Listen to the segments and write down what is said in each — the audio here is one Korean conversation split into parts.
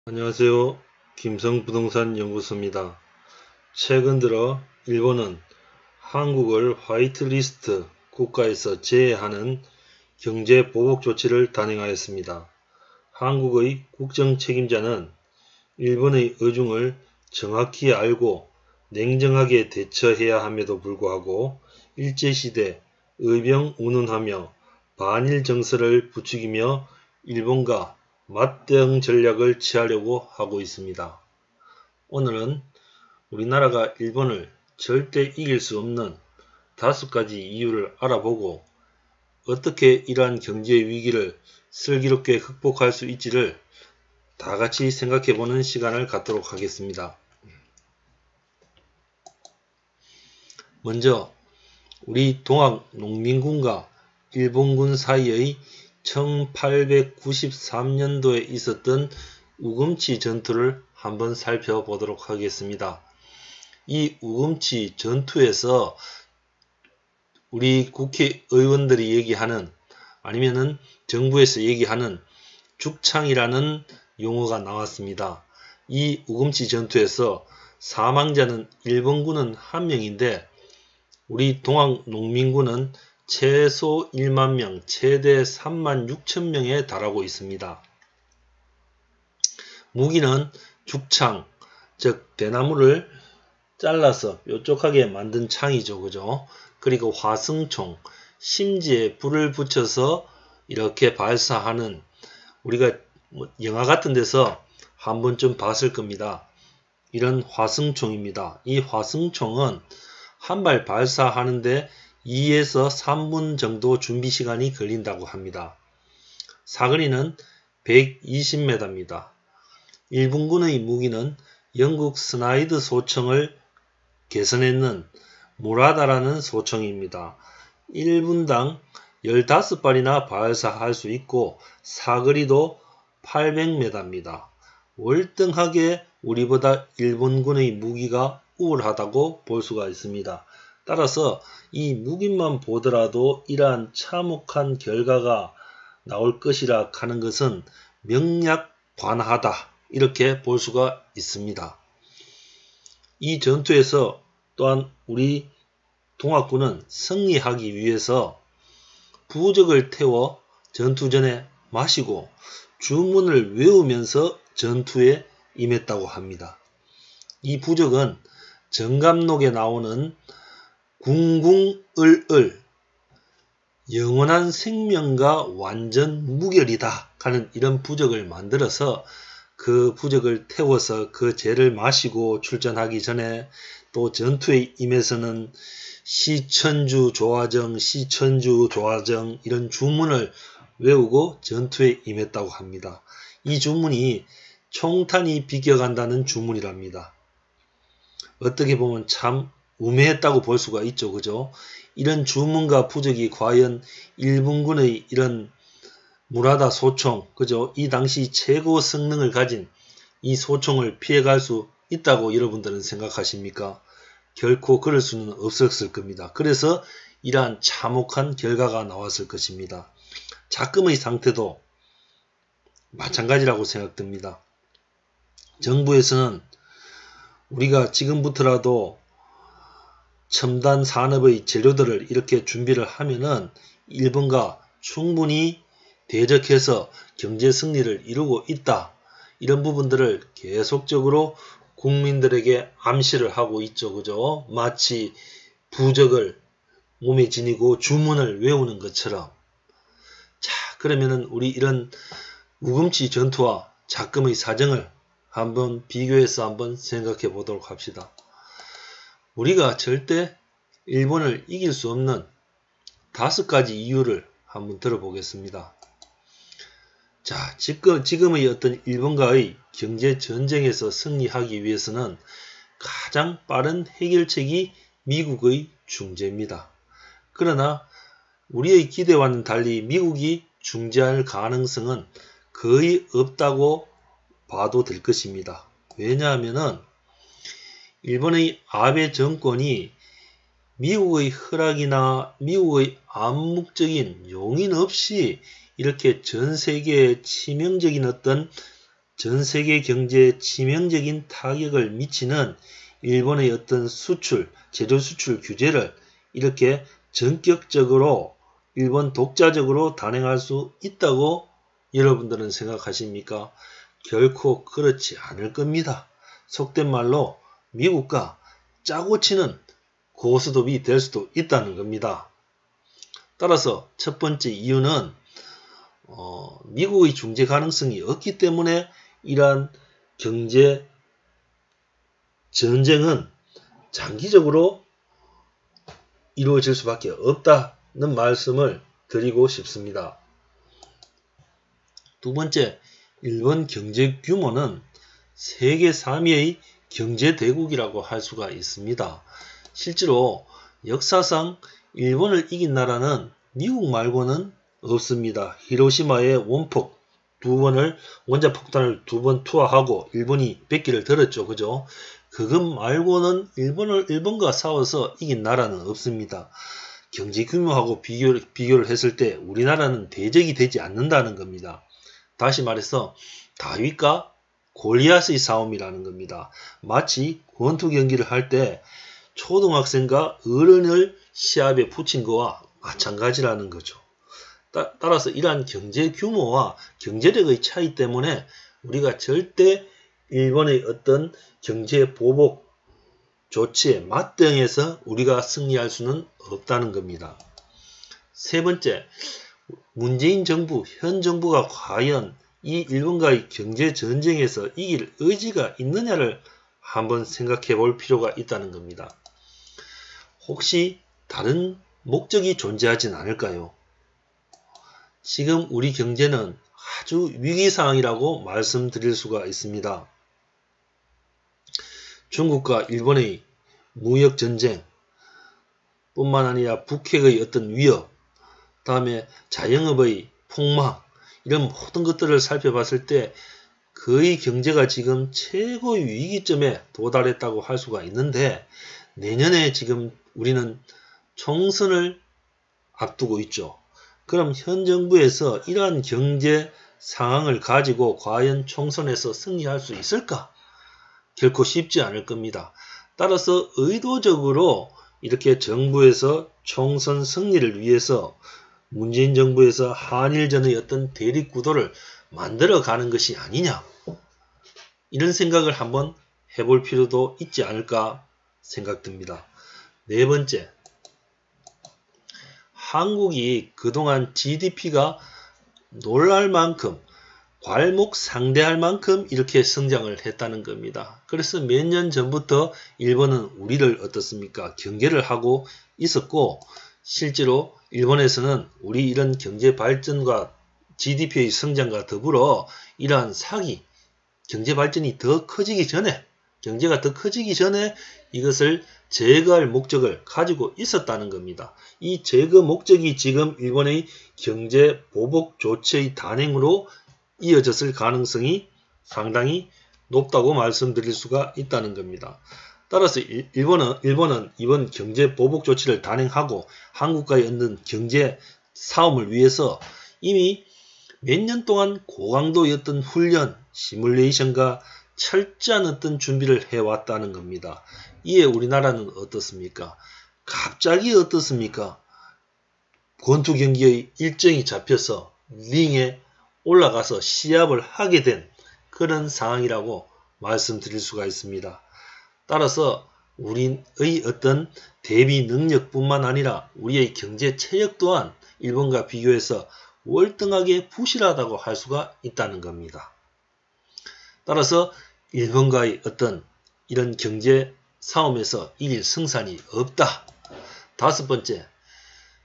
안녕하세요. 김성부동산 연구소입니다. 최근 들어 일본은 한국을 화이트리스트 국가에서 제외하는 경제보복 조치를 단행하였습니다. 한국의 국정책임자는 일본의 의중을 정확히 알고 냉정하게 대처해야 함에도 불구하고 일제시대 의병운운하며 반일 정서를 부추기며 일본과 맞대응 전략을 취하려고 하고 있습니다. 오늘은 우리나라가 일본을 절대 이길 수 없는 5가지 이유를 알아보고 어떻게 이러한 경제 위기를 슬기롭게 극복할 수 있지를 다같이 생각해보는 시간을 갖도록 하겠습니다. 먼저 우리 동학농민군과 일본군 사이의 1893년도에 있었던 우금치 전투를 한번 살펴보도록 하겠습니다. 이 우금치 전투에서 우리 국회의원들이 얘기하는 아니면은 정부에서 얘기하는 죽창이라는 용어가 나왔습니다. 이 우금치 전투에서 사망자는 일본군은 1명인데 우리 동학농민군은 최소 1만 명, 최대 3만 6천 명에 달하고 있습니다. 무기는 죽창, 즉 대나무를 잘라서 뾰족하게 만든 창이죠. 그죠? 그리고 화승총, 심지에 불을 붙여서 이렇게 발사하는 우리가 영화 같은 데서 한 번쯤 봤을 겁니다. 이런 화승총입니다. 이 화승총은 한 발 발사하는데 2에서 3분 정도 준비 시간이 걸린다고 합니다. 사거리는 120m입니다. 일본군의 무기는 영국 스나이드 소총을 개선했는 무라다라는 소총입니다. 1분당 15발이나 발사할 수 있고 사거리도 800m입니다. 월등하게 우리보다 일본군의 무기가 우월하다고 볼 수가 있습니다. 따라서 이 무기만 보더라도 이러한 참혹한 결과가 나올 것이라 하는 것은 명약관하다 이렇게 볼 수가 있습니다. 이 전투에서 또한 우리 동학군은 승리하기 위해서 부적을 태워 전투 전에 마시고 주문을 외우면서 전투에 임했다고 합니다. 이 부적은 정감록에 나오는 궁궁을을 영원한 생명과 완전 무결이다 하는 이런 부적을 만들어서 그 부적을 태워서 그 죄를 마시고 출전하기 전에 또 전투에 임해서는 시천주 조화정 시천주 조화정 이런 주문을 외우고 전투에 임했다고 합니다. 이 주문이 총탄이 비껴간다는 주문이랍니다. 어떻게 보면 참 우매했다고 볼 수가 있죠. 그죠? 이런 주문과 부적이 과연 일본군의 이런 무라다 소총, 그죠? 이 당시 최고 성능을 가진 이 소총을 피해갈 수 있다고 여러분들은 생각하십니까? 결코 그럴 수는 없었을 겁니다. 그래서 이러한 참혹한 결과가 나왔을 것입니다. 작금의 상태도 마찬가지라고 생각됩니다. 정부에서는 우리가 지금부터라도 첨단 산업의 재료들을 이렇게 준비를 하면은 일본과 충분히 대적해서 경제 승리를 이루고 있다. 이런 부분들을 계속적으로 국민들에게 암시를 하고 있죠. 그죠? 마치 부적을 몸에 지니고 주문을 외우는 것처럼. 자, 그러면은 우리 이런 우금치 전투와 작금의 사정을 한번 비교해서 한번 생각해 보도록 합시다. 우리가 절대 일본을 이길 수 없는 5가지 이유를 한번 들어보겠습니다. 자, 지금의 어떤 일본과의 경제 전쟁에서 승리하기 위해서는 가장 빠른 해결책이 미국의 중재입니다. 그러나 우리의 기대와는 달리 미국이 중재할 가능성은 거의 없다고 봐도 될 것입니다. 왜냐하면은 일본의 아베 정권이 미국의 허락이나 미국의 암묵적인 용인 없이 이렇게 전 세계에 치명적인 어떤 전 세계 경제에 치명적인 타격을 미치는 일본의 어떤 수출, 제조 수출 규제를 이렇게 전격적으로 일본 독자적으로 단행할 수 있다고 여러분들은 생각하십니까? 결코 그렇지 않을 겁니다. 속된 말로 미국과 짜고 치는 고스톱이 될 수도 있다는 겁니다. 따라서 첫 번째 이유는 미국의 중재 가능성이 없기 때문에 이러한 경제 전쟁은 장기적으로 이루어질 수밖에 없다는 말씀을 드리고 싶습니다. 두 번째, 일본 경제 규모는 세계 3위의 경제 대국이라고 할 수가 있습니다. 실제로 역사상 일본을 이긴 나라는 미국 말고는 없습니다. 히로시마의 원자폭탄을 2번 투하하고 일본이 100기를 들었죠. 그죠? 그것 말고는 일본과 싸워서 이긴 나라는 없습니다. 경제 규모하고 비교를 했을 때 우리나라는 대적이 되지 않는다는 겁니다. 다시 말해서 다윗과 골리앗의 싸움이라는 겁니다. 마치 권투 경기를 할 때 초등학생과 어른을 시합에 붙인 거와 마찬가지라는 거죠. 따라서 이러한 경제 규모와 경제력의 차이 때문에 우리가 절대 일본의 어떤 경제 보복 조치에 맞대응해서 우리가 승리할 수는 없다는 겁니다. 세 번째, 문재인 정부, 현 정부가 과연 이 일본과의 경제 전쟁에서 이길 의지가 있느냐를 한번 생각해 볼 필요가 있다는 겁니다. 혹시 다른 목적이 존재하진 않을까요? 지금 우리 경제는 아주 위기상황이라고 말씀드릴 수가 있습니다. 중국과 일본의 무역전쟁 뿐만 아니라 북핵의 어떤 위협, 다음에 자영업의 폭망, 이런 모든 것들을 살펴봤을 때 거의 경제가 지금 최고의 위기점에 도달했다고 할 수가 있는데, 내년에 지금 우리는 총선을 앞두고 있죠. 그럼 현 정부에서 이러한 경제 상황을 가지고 과연 총선에서 승리할 수 있을까? 결코 쉽지 않을 겁니다. 따라서 의도적으로 이렇게 정부에서 총선 승리를 위해서 문재인 정부에서 한일전의 어떤 대립구도를 만들어가는 것이 아니냐, 이런 생각을 한번 해볼 필요도 있지 않을까 생각됩니다. 네 번째, 한국이 그동안 GDP가 놀랄 만큼, 괄목상대할 만큼 이렇게 성장을 했다는 겁니다. 그래서 몇 년 전부터 일본은 우리를 어떻습니까? 경계를 하고 있었고, 실제로 일본에서는 우리 이런 경제 발전과 GDP의 성장과 더불어 이러한 사기, 경제 발전이 더 커지기 전에, 경제가 더 커지기 전에 이것을 제거할 목적을 가지고 있었다는 겁니다. 이 제거 목적이 지금 일본의 경제 보복 조치의 단행으로 이어졌을 가능성이 상당히 높다고 말씀드릴 수가 있다는 겁니다. 따라서 일본은 이번 경제 보복 조치를 단행하고 한국과의 얻는 경제 싸움을 위해서 이미 몇 년 동안 고강도였던 훈련, 시뮬레이션과 철저한 어떤 준비를 해왔다는 겁니다. 이에 우리나라는 어떻습니까? 갑자기 어떻습니까? 권투 경기의 일정이 잡혀서 링에 올라가서 시합을 하게 된 그런 상황이라고 말씀드릴 수가 있습니다. 따라서 우리의 어떤 대비 능력뿐만 아니라 우리의 경제 체력 또한 일본과 비교해서 월등하게 부실하다고 할 수가 있다는 겁니다. 따라서 일본과의 어떤 이런 경제 싸움에서 이길 승산이 없다. 다섯 번째,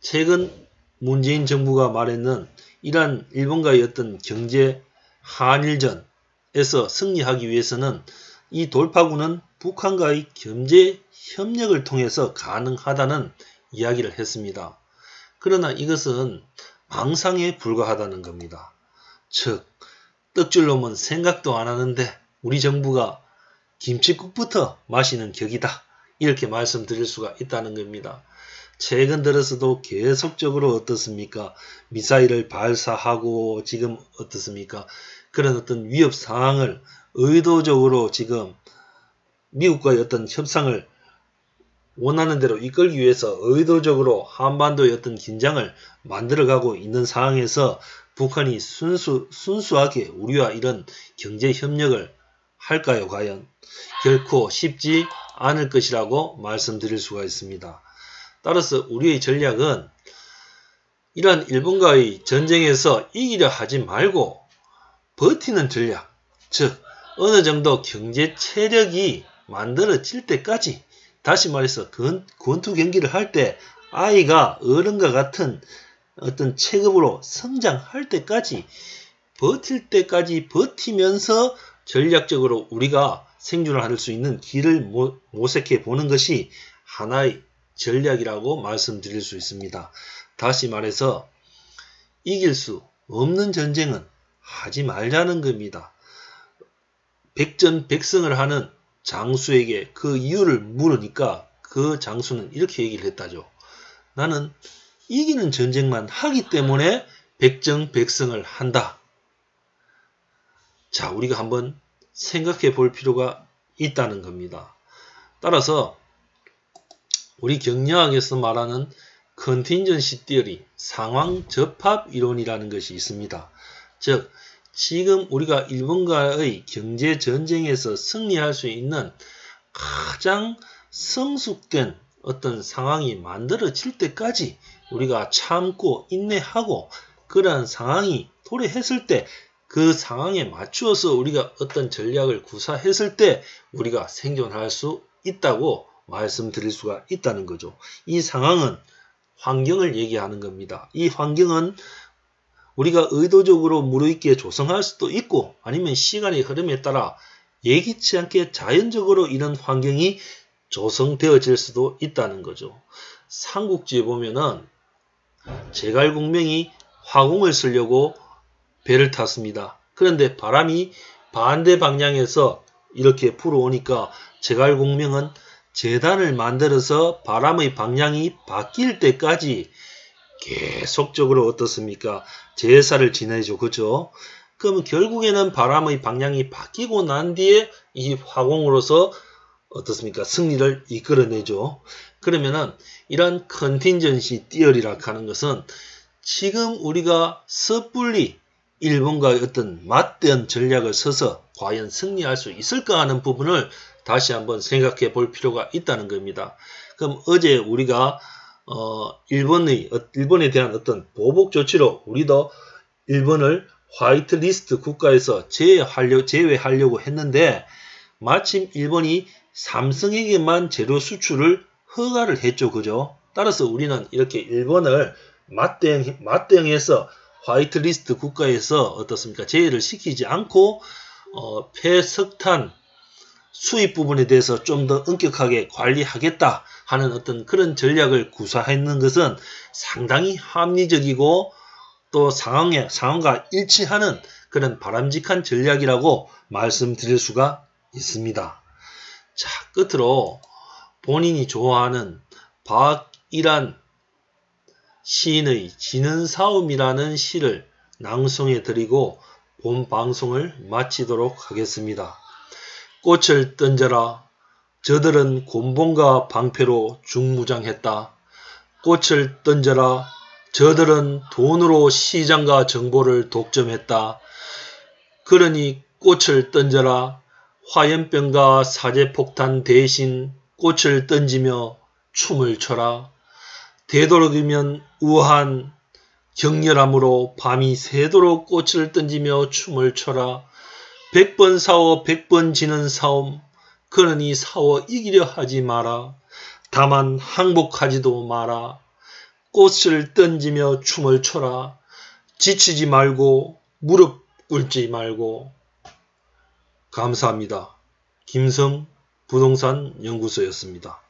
최근 문재인 정부가 말했는 이러한 일본과의 어떤 경제 한일전에서 승리하기 위해서는 이 돌파구는 북한과의 경제 협력을 통해서 가능하다는 이야기를 했습니다. 그러나 이것은 망상에 불과하다는 겁니다. 즉, 떡줄 놈은 생각도 안 하는데 우리 정부가 김칫국부터 마시는 격이다, 이렇게 말씀드릴 수가 있다는 겁니다. 최근 들어서도 계속적으로 어떻습니까? 미사일을 발사하고 지금 어떻습니까? 그런 어떤 위협 상황을 의도적으로 지금 미국과의 어떤 협상을 원하는 대로 이끌기 위해서 의도적으로 한반도의 어떤 긴장을 만들어가고 있는 상황에서 북한이 순수하게 우리와 이런 경제 협력을 할까요? 과연? 결코 쉽지 않을 것이라고 말씀드릴 수가 있습니다. 따라서 우리의 전략은 이러한 일본과의 전쟁에서 이기려 하지 말고 버티는 전략, 즉 어느 정도 경제 체력이 만들어질 때까지, 다시 말해서 권투 경기를 할 때 아이가 어른과 같은 어떤 체급으로 성장할 때까지 버틸 때까지 버티면서 전략적으로 우리가 생존을 할 수 있는 길을 모색해 보는 것이 하나의 전략이라고 말씀드릴 수 있습니다. 다시 말해서 이길 수 없는 전쟁은 하지 말자는 겁니다. 백전백승을 하는 장수에게 그 이유를 물으니까 그 장수는 이렇게 얘기를 했다죠. 나는 이기는 전쟁만 하기 때문에 백전백승을 한다. 자, 우리가 한번 생각해 볼 필요가 있다는 겁니다. 따라서 우리 경영학에서 말하는 컨틴전시 티어리, 상황 접합 이론이라는 것이 있습니다. 즉, 지금 우리가 일본과의 경제 전쟁에서 승리할 수 있는 가장 성숙된 어떤 상황이 만들어질 때까지 우리가 참고 인내하고, 그러한 상황이 도래했을 때 그 상황에 맞추어서 우리가 어떤 전략을 구사했을 때 우리가 생존할 수 있다고 말씀드릴 수가 있다는 거죠. 이 상황은 환경을 얘기하는 겁니다. 이 환경은 우리가 의도적으로 무르익게 조성할 수도 있고, 아니면 시간의 흐름에 따라 예기치 않게 자연적으로 이런 환경이 조성되어질 수도 있다는 거죠. 삼국지에 보면은 제갈공명이 화공을 쓰려고 배를 탔습니다. 그런데 바람이 반대 방향에서 이렇게 불어오니까 제갈공명은 재단을 만들어서 바람의 방향이 바뀔 때까지 계속적으로 어떻습니까? 제사를 지내죠. 그죠? 그러면 결국에는 바람의 방향이 바뀌고 난 뒤에 이 화공으로서 어떻습니까? 승리를 이끌어내죠. 그러면은 이런 컨틴전시 티어리라 하는 것은 지금 우리가 섣불리 일본과의 어떤 맞대응 전략을 써서 과연 승리할 수 있을까 하는 부분을 다시 한번 생각해 볼 필요가 있다는 겁니다. 그럼 어제 우리가 일본에 대한 어떤 보복 조치로 우리도 일본을 화이트리스트 국가에서 제외하려고 했는데, 마침 일본이 삼성에게만 재료 수출을 허가를 했죠. 그죠? 따라서 우리는 이렇게 일본을 맞대응해서 화이트리스트 국가에서 어떻습니까? 제외를 시키지 않고 폐석탄 수입 부분에 대해서 좀 더 엄격하게 관리하겠다 하는 어떤 그런 전략을 구사했는 것은 상당히 합리적이고 또 상황과 일치하는 그런 바람직한 전략이라고 말씀드릴 수가 있습니다. 자, 끝으로 본인이 좋아하는 박일환 시인의 지는사움이라는 시를 낭송해 드리고 본 방송을 마치도록 하겠습니다. 꽃을 던져라. 저들은 곤봉과 방패로 중무장했다. 꽃을 던져라. 저들은 돈으로 시장과 정보를 독점했다. 그러니 꽃을 던져라. 화염병과 사제폭탄 대신 꽃을 던지며 춤을 춰라. 되도록이면 우아한 격렬함으로 밤이 새도록 꽃을 던지며 춤을 춰라. 100번 싸워 100번 지는 싸움. 그러니 싸워 이기려 하지 마라. 다만 항복하지도 마라. 꽃을 던지며 춤을 춰라. 지치지 말고 무릎 꿇지 말고. 감사합니다. 김성 부동산 연구소였습니다.